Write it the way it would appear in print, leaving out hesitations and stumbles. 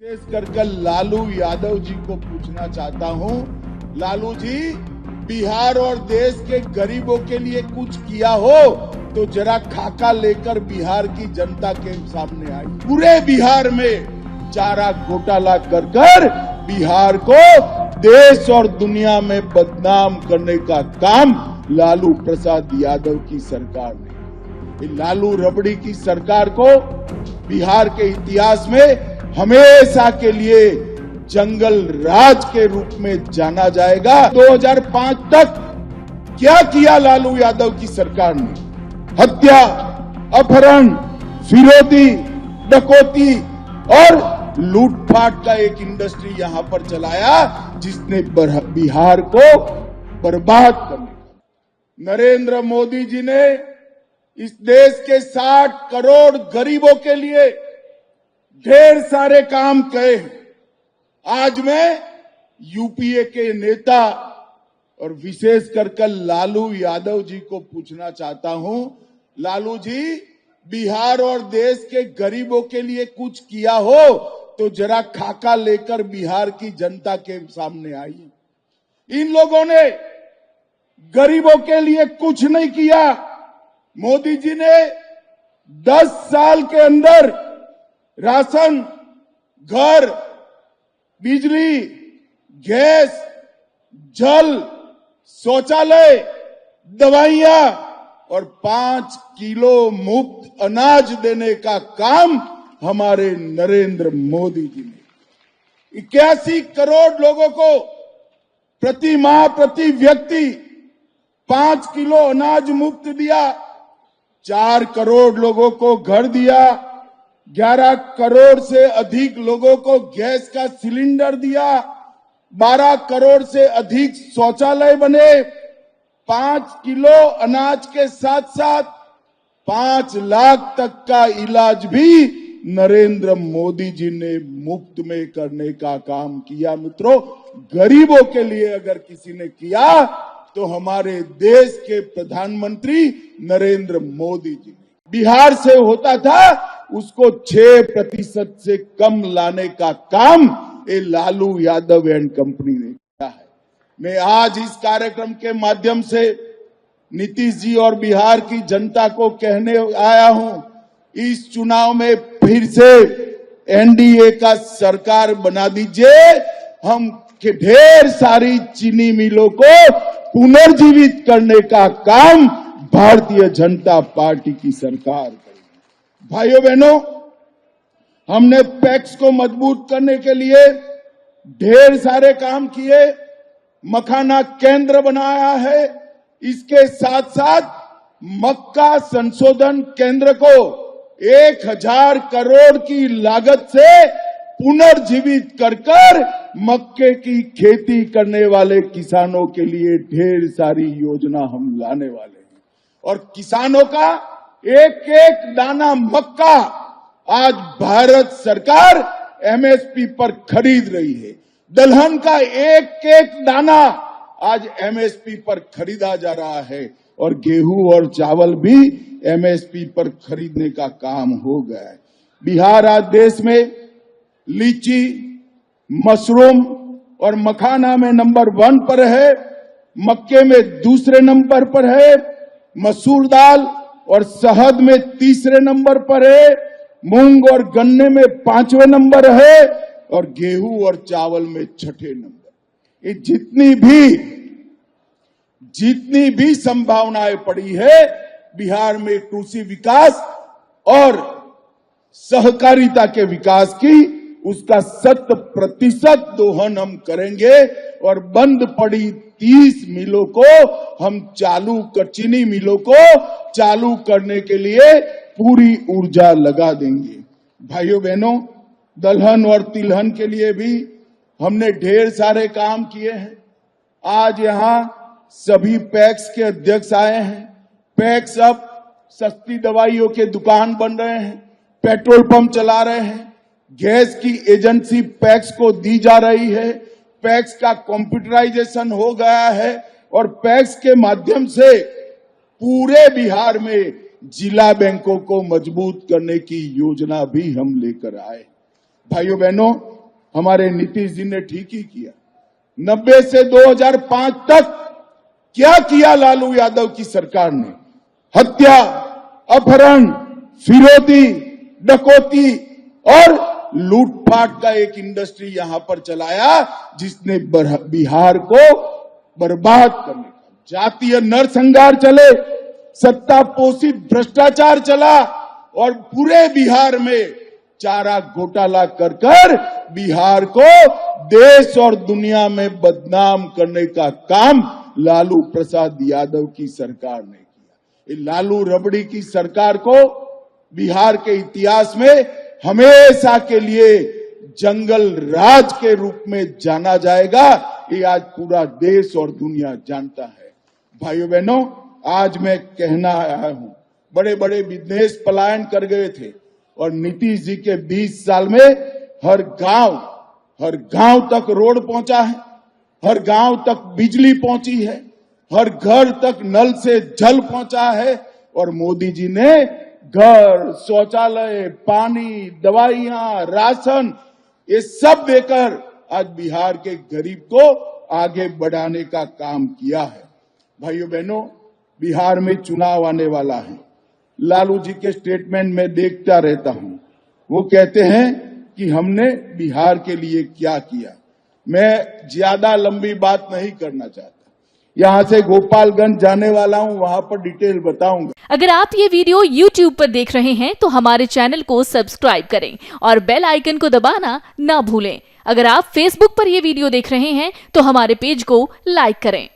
विशेष कर लालू यादव जी को पूछना चाहता हूं, लालू जी बिहार और देश के गरीबों के लिए कुछ किया हो तो जरा खाका लेकर बिहार की जनता के सामने आई। पूरे बिहार में चारा घोटाला कर बिहार को देश और दुनिया में बदनाम करने का काम लालू प्रसाद यादव की सरकार ने। लालू रबड़ी की सरकार को बिहार के इतिहास में हमेशा के लिए जंगल राज के रूप में जाना जाएगा। 2005 तक क्या किया लालू यादव की सरकार ने? हत्या, अपहरण, फिरौती, डकैती और लूटपाट का एक इंडस्ट्री यहां पर चलाया जिसने बिहार को बर्बाद करने का। नरेंद्र मोदी जी ने इस देश के 60 करोड़ गरीबों के लिए ढेर सारे काम किए हैं। आज मैं यूपीए के नेता और विशेष कर लालू यादव जी को पूछना चाहता हूं, लालू जी बिहार और देश के गरीबों के लिए कुछ किया हो तो जरा खाका लेकर बिहार की जनता के सामने आइए। इन लोगों ने गरीबों के लिए कुछ नहीं किया। मोदी जी ने 10 साल के अंदर राशन, घर, बिजली, गैस, जल, शौचालय, दवाइयां और 5 किलो मुफ्त अनाज देने का काम हमारे नरेंद्र मोदी जी ने 81 करोड़ लोगों को प्रति माह प्रति व्यक्ति 5 किलो अनाज मुफ्त दिया। 4 करोड़ लोगों को घर दिया। 11 करोड़ से अधिक लोगों को गैस का सिलेंडर दिया। 12 करोड़ से अधिक शौचालय बने। 5 किलो अनाज के साथ साथ 5 लाख तक का इलाज भी नरेंद्र मोदी जी ने मुफ्त में करने का काम किया। मित्रों, गरीबों के लिए अगर किसी ने किया तो हमारे देश के प्रधानमंत्री नरेंद्र मोदी जी ने। बिहार से होता था उसको 6% से कम लाने का काम ये लालू यादव एंड कंपनी ने किया है। मैं आज इस कार्यक्रम के माध्यम से नीतीश जी और बिहार की जनता को कहने आया हूं, इस चुनाव में फिर से एनडीए का सरकार बना दीजिए। हम ढेर सारी चीनी मिलों को पुनर्जीवित करने का काम भारतीय जनता पार्टी की सरकार करेगी। भाइयों बहनों, हमने पैक्स को मजबूत करने के लिए ढेर सारे काम किए। मखाना केंद्र बनाया है। इसके साथ साथ मक्का संशोधन केंद्र को 1000 करोड़ की लागत से पुनर्जीवित कर मक्के की खेती करने वाले किसानों के लिए ढेर सारी योजना हम लाने वाले हैं। और किसानों का एक एक दाना मक्का आज भारत सरकार एमएसपी पर खरीद रही है। दलहन का एक एक दाना आज एमएसपी पर खरीदा जा रहा है और गेहूं और चावल भी एमएसपी पर खरीदने का काम हो गया है। बिहार आज देश में लीची, मशरूम और मखाना में नंबर 1 पर है। मक्के में दूसरे नंबर पर है। मसूर दाल और शहद में तीसरे नंबर पर है। मूंग और गन्ने में 5वें नंबर है और गेहूं और चावल में 6ठे नंबर। ये जितनी भी संभावनाएं पड़ी है बिहार में कृषि विकास और सहकारिता के विकास की, उसका 100% दोहन हम करेंगे और बंद पड़ी 30 मिलों को हम चीनी मिलों को चालू करने के लिए पूरी ऊर्जा लगा देंगे। भाइयों बहनों, दलहन और तिलहन के लिए भी हमने ढेर सारे काम किए हैं। आज यहां सभी पैक्स के अध्यक्ष आए हैं। पैक्स अब सस्ती दवाइयों के दुकान बन रहे हैं, पेट्रोल पंप चला रहे हैं, गैस की एजेंसी पैक्स को दी जा रही है। पैक्स का कंप्यूटराइजेशन हो गया है और पैक्स के माध्यम से पूरे बिहार में जिला बैंकों को मजबूत करने की योजना भी हम लेकर आए। भाइयों बहनों, हमारे नीतीश जी ने ठीक ही किया। 90 से 2005 तक क्या किया लालू यादव की सरकार ने? हत्या, अपहरण, फिरौती, डकैती और लूटपाट का एक इंडस्ट्री यहां पर चलाया, जिसने बिहार को बर्बाद करने का जातीय नरसंहार चले, सत्ता पोषित भ्रष्टाचार चला और पूरे बिहार में चारा घोटाला कर बिहार को देश और दुनिया में बदनाम करने का काम लालू प्रसाद यादव की सरकार ने किया। ये लालू रबड़ी की सरकार को बिहार के इतिहास में हमेशा के लिए जंगल राज के रूप में जाना जाएगा। ये आज पूरा देश और दुनिया जानता है। भाइयों बहनों, आज मैं कहना आया हूं, बड़े बड़े बिजनेस पलायन कर गए थे और नीतीश जी के 20 साल में हर गांव तक रोड पहुंचा है, हर गांव तक बिजली पहुंची है, हर घर तक नल से जल पहुंचा है और मोदी जी ने घर, शौचालय, पानी, दवाइयां, राशन ये सब देकर आज बिहार के गरीब को आगे बढ़ाने का काम किया है। भाइयों बहनों, बिहार में चुनाव आने वाला है। लालू जी के स्टेटमेंट में देखता रहता हूं, वो कहते हैं कि हमने बिहार के लिए क्या किया। मैं ज्यादा लंबी बात नहीं करना चाहता, यहां से गोपालगंज जाने वाला हूं, वहां पर डिटेल बताऊंगा। अगर आप ये वीडियो YouTube पर देख रहे हैं तो हमारे चैनल को सब्सक्राइब करें और बेल आइकन को दबाना ना भूलें। अगर आप Facebook पर ये वीडियो देख रहे हैं तो हमारे पेज को लाइक करें।